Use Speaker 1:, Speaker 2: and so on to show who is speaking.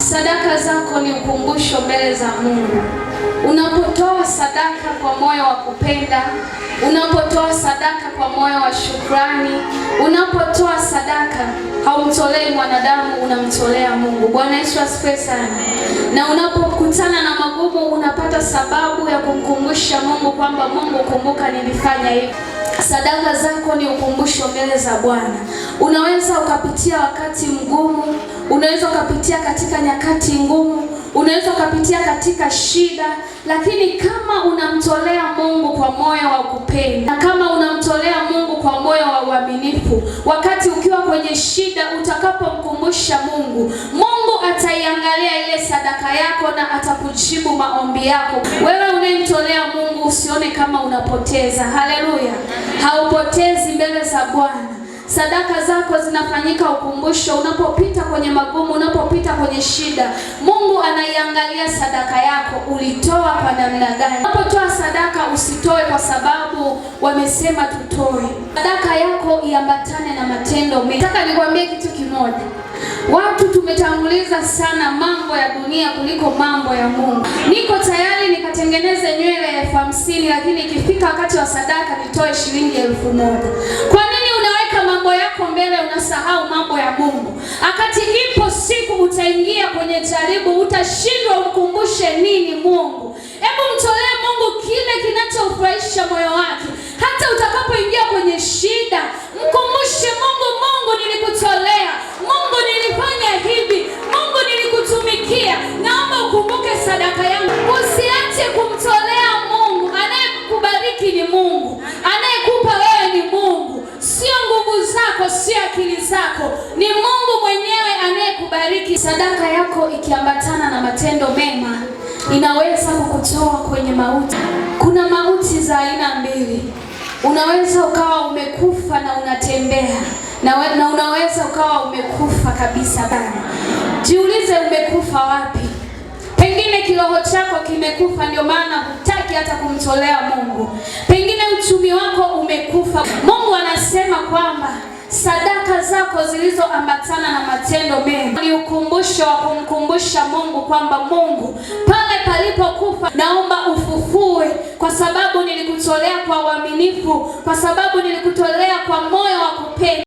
Speaker 1: Sadaka zako ni ukumbusho mbele za Mungu. Unapotoa sadaka kwa moyo wa kupenda, unapotoa sadaka kwa moyo wa shukrani, unapotoa sadaka haumtolei mwanadamu, unamtolea Mungu. Bwana Yesu asifiwe sana. Na unapokutana na magumu, unapata sababu ya kumkumbusha Mungu kwamba Mungu, kumbuka nilifanya hivi. Sadaka zako ni ukumbusho mbele za Bwana. Unaweza ukapitia wakati mgumu, unaweza ukapitia katika nyakati ngumu, unaweza ukapitia katika shida, lakini kama unamtolea Mungu kwa moyo wa kupenda, na kama unamtolea Mungu kwa moyo wa uaminifu, wakati ukiwa kwenye shida, utakapomkumbusha Mungu, Mungu ataiangalia ile sadaka yako na atakujibu maombi yako. Wewe unayemtolea Mungu, usione kama unapoteza. Haleluya. Haupotezi mbele za Bwana. Sadaka zako zinafanyika ukumbusho. Unapopita kwenye magumu, unapopita kwenye shida, Mungu anaiangalia sadaka yako, ulitoa kwa namna gani. Unapotoa sadaka, usitoe kwa sababu wamesema tutoe. Sadaka yako iambatane na matendo mema. Nataka nikwambie kitu kimoja. Watu tumetanguliza sana mambo ya dunia kuliko mambo ya Mungu. Niko tayari nikatengeneze nywele 50,000, lakini ikifika wakati wa sadaka nitoe shilingi 1,000. Kwa nini unaweka mambo yako mbele, unasahau mambo ya Mungu? Akati ipo siku utaingia kwenye jaribu, utashindwa umkumbushe nini Mungu. Hebu mtolee Mungu kile kinachofurahisha moyo wake. Hata utakapoingia kwenye shida, mkumbushe Mungu, Mungu nilikutolea, Mungu nilifanya hivi, Mungu nilikutumikia, naomba ukumbuke sadaka yangu. Usiache kumtolea Mungu. Anayekubariki ni Mungu, anayekupa wewe ni Mungu. Sio nguvu zako, sio akili zako, ni Mungu mwenyewe anayekubariki. Sadaka yako ikiambatana na matendo mema, inaweza kukutoa kwenye mauti. Kuna mauti za aina mbili. Unaweza ukawa umekufa na unatembea, na unaweza ukawa umekufa kabisa bana. Jiulize, umekufa wapi? Pengine kiroho chako kimekufa, ndio maana hutaki hata kumtolea Mungu. Pengine uchumi wako umekufa. Mungu anasema kwamba sadaka zako zilizoambatana na matendo mema ni ukumbusho wa kumkumbusha Mungu kwamba Mungu, pale palipokufa naomba ufufue, kwa sababu nilikutolea kwa uaminifu, kwa sababu nilikutolea kwa moyo wa kupenda.